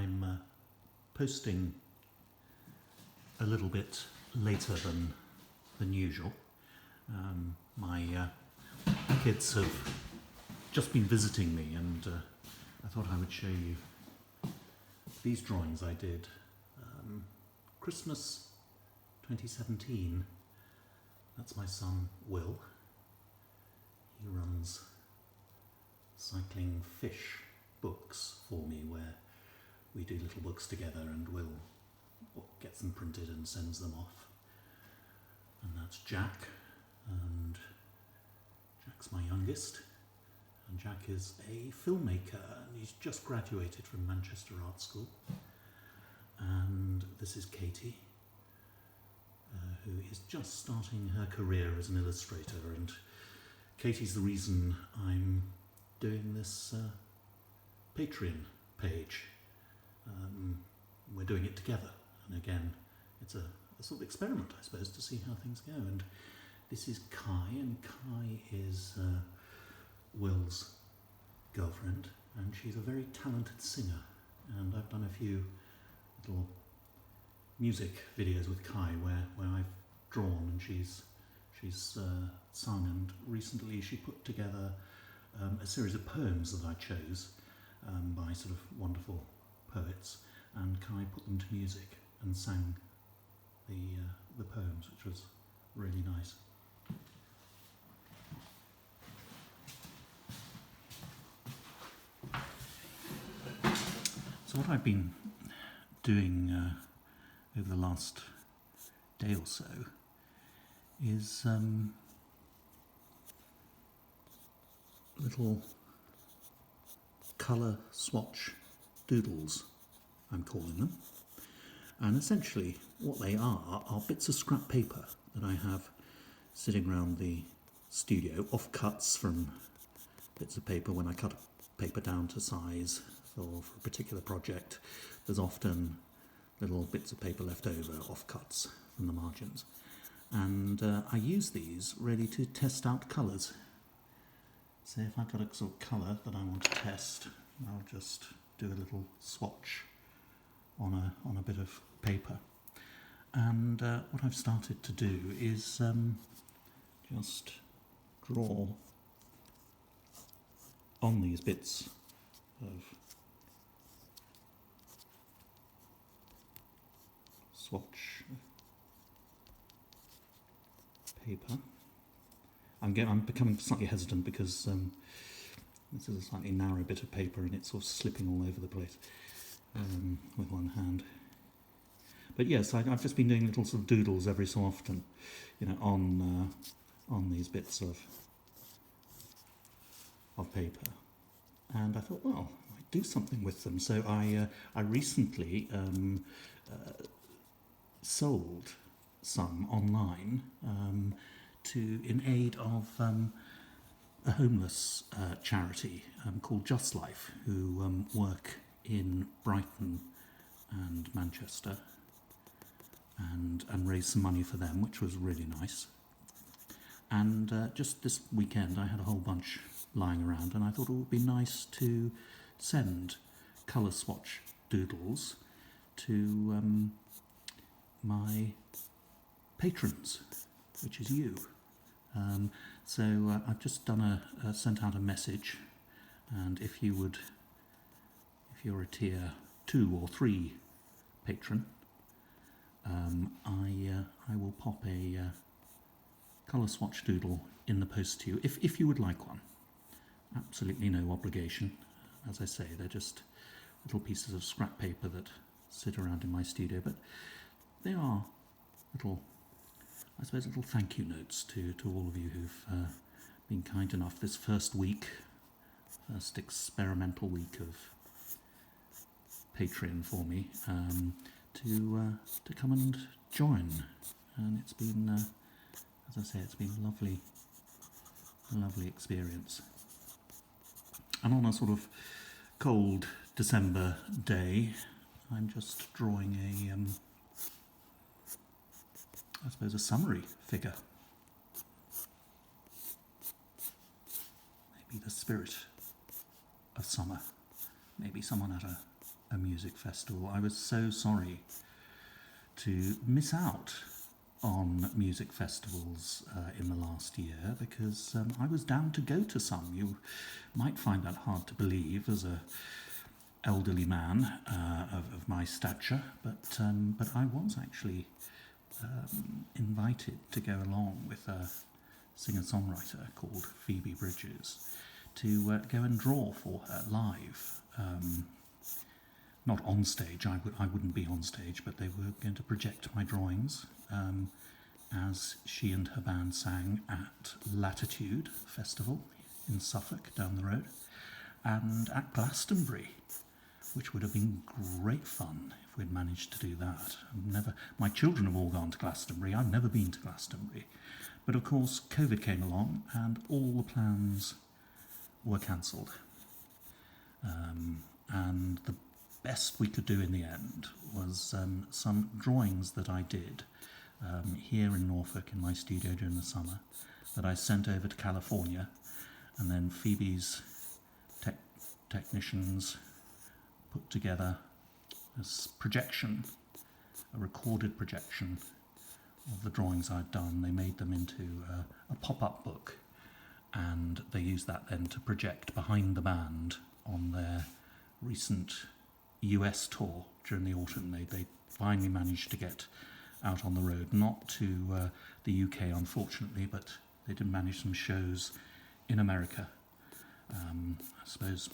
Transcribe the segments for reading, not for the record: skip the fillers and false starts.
I'm posting a little bit later than usual. My kids have just been visiting me, and I thought I would show you these drawings I did Christmas 2017. That's my son Will. He runs Cycling Fish books for me, where we do little books together, and Will gets them printed and sends them off. And that's Jack, and Jack's my youngest, and Jack is a filmmaker, and he's just graduated from Manchester Art School. And this is Katie, who is just starting her career as an illustrator, and Katie's the reason I'm doing this Patreon page. We're doing it together, and again, it's a sort of experiment, I suppose, to see how things go. And this is Kai, and Kai is Will's girlfriend, and she's a very talented singer, and I've done a few little music videos with Kai where I've drawn and she's sung, and recently she put together a series of poems that I chose by sort of wonderful poets, and Kai put them to music and sang the poems, which was really nice. So what I've been doing over the last day or so is little colour swatch doodles, I'm calling them. And essentially what they are bits of scrap paper that I have sitting around the studio, offcuts from bits of paper. When I cut paper down to size for a particular project, there's often little bits of paper left over, offcuts from the margins. And I use these really to test out colours. So if I've got a sort of colour that I want to test, I'll just do a little swatch on a bit of paper. And what I've started to do is just draw on these bits of swatch paper. I'm becoming slightly hesitant because this is a slightly narrow bit of paper and it's sort of slipping all over the place with one hand. But yes, I've just been doing little sort of doodles every so often, you know, on these bits of paper. And I thought, well, I might do something with them. So I recently sold some online in aid of a homeless charity called Just Life, who work in Brighton and Manchester, and raise some money for them, which was really nice. And just this weekend I had a whole bunch lying around, and I thought it would be nice to send colour swatch doodles to my patrons, which is you. So I've just done sent out a message, and if you're a tier 2 or 3 patron, I will pop a colour swatch doodle in the post to you, if you would like one. Absolutely no obligation. As I say, they're just little pieces of scrap paper that sit around in my studio, but they are little, I suppose, little thank you notes to all of you who've been kind enough this first experimental week of Patreon for me, to come and join. And it's been, as I say, it's been a lovely experience. And on a sort of cold December day, I'm just drawing I suppose a summary figure. Maybe the spirit of summer. Maybe someone at a a music festival. I was so sorry to miss out on music festivals in the last year because I was down to go to some. You might find that hard to believe as a elderly man of my stature, but I was actually invited to go along with a singer-songwriter called Phoebe Bridges to go and draw for her live. Not on stage, I wouldn't be on stage, but they were going to project my drawings as she and her band sang at Latitude Festival in Suffolk down the road, and at Glastonbury, which would have been great fun if we'd managed to do that. My children have all gone to Glastonbury. I've never been to Glastonbury. But of course, COVID came along and all the plans were cancelled. And the best we could do in the end was some drawings that I did here in Norfolk in my studio during the summer that I sent over to California, and then Phoebe's technicians put together a projection, a recorded projection of the drawings I'd done. They made them into a pop-up book, and they used that then to project behind the band on their recent US tour during the autumn. They finally managed to get out on the road, not to the UK unfortunately, but they did manage some shows in America. I suppose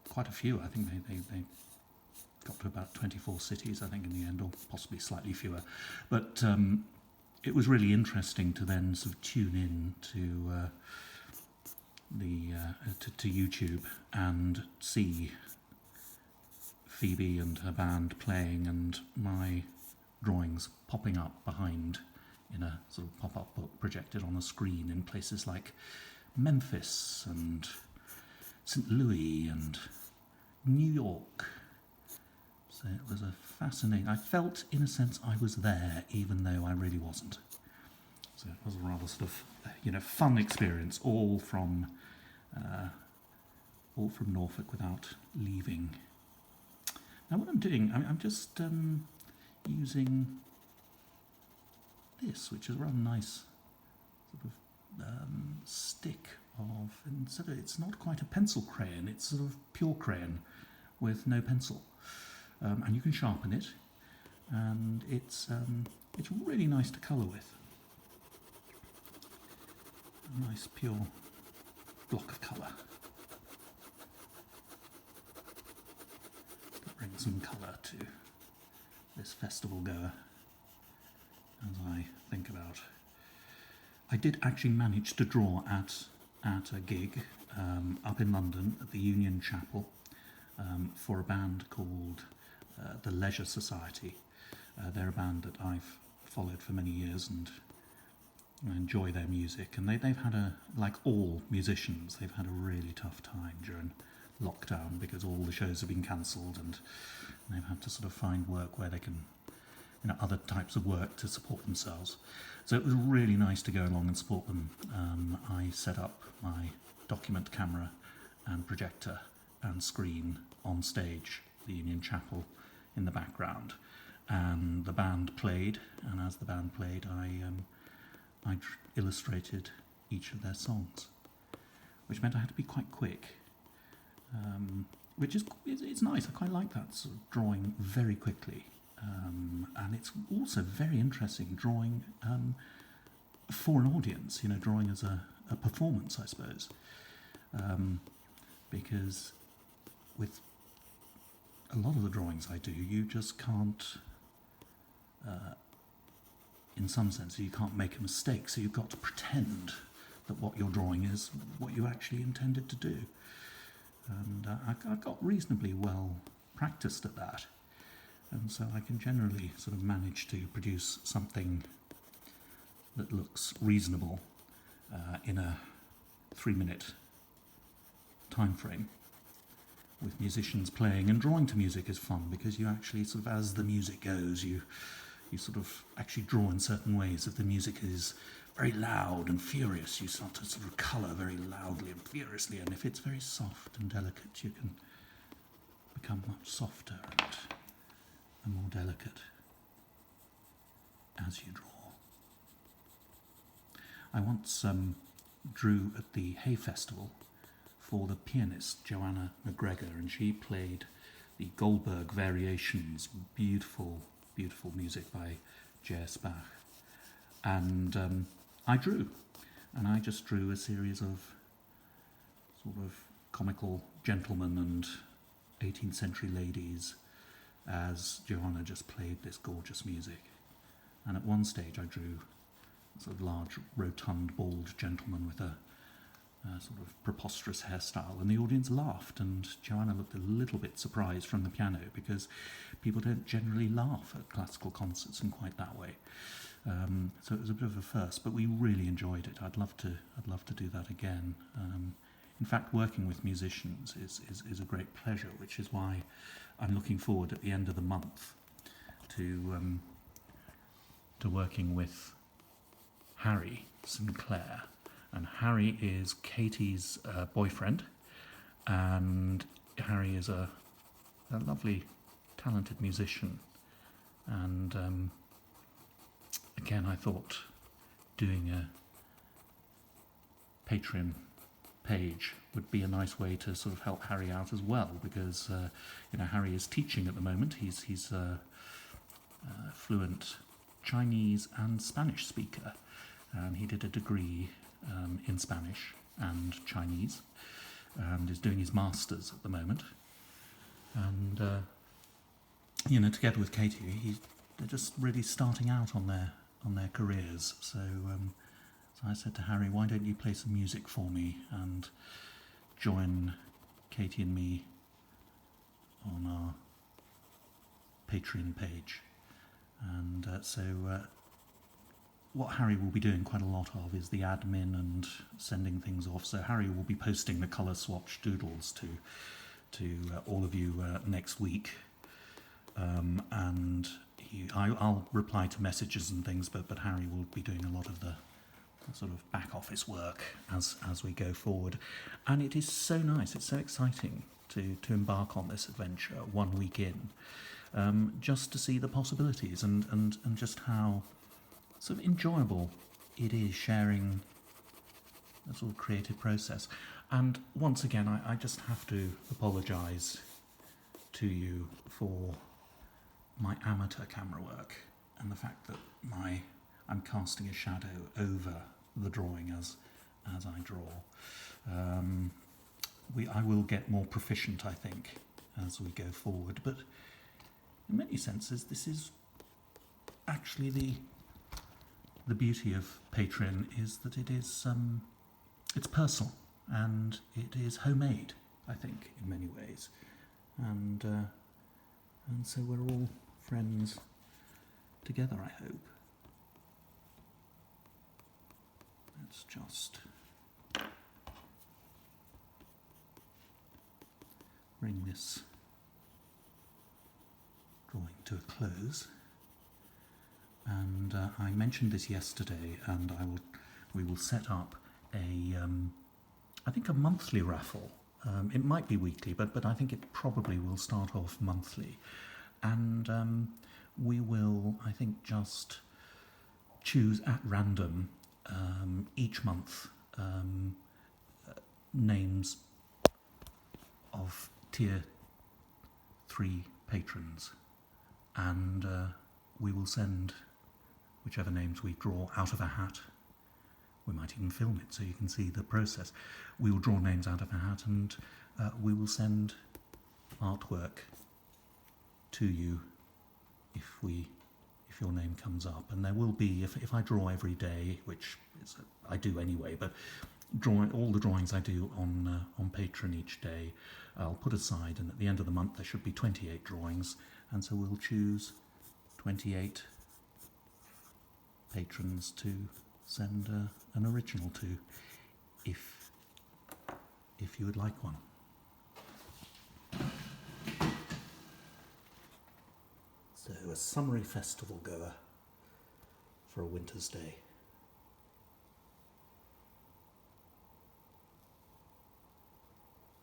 quite a few. I think they got to about 24 cities, I think, in the end, or possibly slightly fewer. But it was really interesting to then sort of tune in to to YouTube and see Phoebe and her band playing and my drawings popping up behind in a sort of pop-up book projected on a screen in places like Memphis and St. Louis and New York. So it was a fascinating... I felt, in a sense, I was there, even though I really wasn't. So it was a rather sort of, fun experience, all from Norfolk without leaving. Now what I'm doing, I'm just using this, which is a rather nice sort of stick of... It's not quite a pencil crayon, it's sort of pure crayon with no pencil. And you can sharpen it, and it's really nice to colour with. A nice pure block of colour. To bring some colour to this festival goer as I think about. I did actually manage to draw at a gig up in London at the Union Chapel for a band called the Leisure Society. They're a band that I've followed for many years and I enjoy their music, and they've had like all musicians, they've had a really tough time during lockdown because all the shows have been cancelled and they've had to sort of find work where they can, other types of work to support themselves. So it was really nice to go along and support them. I set up my document camera and projector and screen on stage, the Union Chapel in the background, and the band played, and as the band played I illustrated each of their songs, which meant I had to be quite quick, which is it's nice. I quite like that sort of drawing very quickly, and it's also very interesting drawing for an audience, drawing as a performance, I suppose, because with a lot of the drawings I do, you just can't, in some sense, you can't make a mistake, so you've got to pretend that what you're drawing is what you actually intended to do. And I got reasonably well practiced at that, and so I can generally sort of manage to produce something that looks reasonable in a 3-minute time frame, with musicians playing. And drawing to music is fun because you actually sort of, as the music goes, you sort of actually draw in certain ways. If the music is very loud and furious, you start to sort of colour very loudly and furiously, and if it's very soft and delicate, you can become much softer and more delicate as you draw. I once drew at the Hay Festival for the pianist Joanna McGregor, and she played the Goldberg Variations, beautiful, beautiful music by J.S. Bach. And I drew, and I just drew a series of sort of comical gentlemen and 18th century ladies as Joanna just played this gorgeous music. And at one stage I drew a sort of large, rotund, bald gentleman with a sort of preposterous hairstyle, and the audience laughed, and Joanna looked a little bit surprised from the piano because people don't generally laugh at classical concerts in quite that way. So it was a bit of a first, but we really enjoyed it. I'd love to do that again. In fact, working with musicians is a great pleasure, which is why I'm looking forward at the end of the month to working with Harry Sinclair. And Harry is Katie's boyfriend, and Harry is a lovely, talented musician. And again, I thought doing a Patreon page would be a nice way to sort of help Harry out as well, because Harry is teaching at the moment. He's fluent Chinese and Spanish speaker, and he did a degree in Spanish and Chinese, and is doing his masters at the moment. And together with Katie, they're just really starting out on their careers. So I said to Harry, why don't you play some music for me and join Katie and me on our Patreon page. And so what Harry will be doing quite a lot of is the admin and sending things off. So Harry will be posting the colour swatch doodles to all of you next week. And I'll reply to messages and things, but Harry will be doing a lot of the sort of back office work as we go forward. And it is so nice, it's so exciting to embark on this adventure 1 week in, just to see the possibilities and just how sort of enjoyable it is sharing a sort of creative process. And once again, I just have to apologise to you for my amateur camera work and the fact that I'm casting a shadow over the drawing as I draw. I will get more proficient, I think, as we go forward, but in many senses this is actually the beauty of Patreon, is that it is it's personal and it is homemade, I think, in many ways, and so we're all friends together, I hope. Let's just bring this drawing to a close. And I mentioned this yesterday, and we will set up I think a monthly raffle. It might be weekly, but I think it probably will start off monthly. And we will, I think, just choose at random each month names of tier 3 patrons, and we will send whichever names we draw out of a hat. We might even film it so you can see the process. We will draw names out of a hat, and we will send artwork to you if your name comes up. And there will be, if I draw every day, which I do anyway, but all the drawings I do on Patreon each day, I'll put aside, and at the end of the month there should be 28 drawings, and so we'll choose 28 patrons to send an original to, if you would like one. So, a summery festival goer for a winter's day.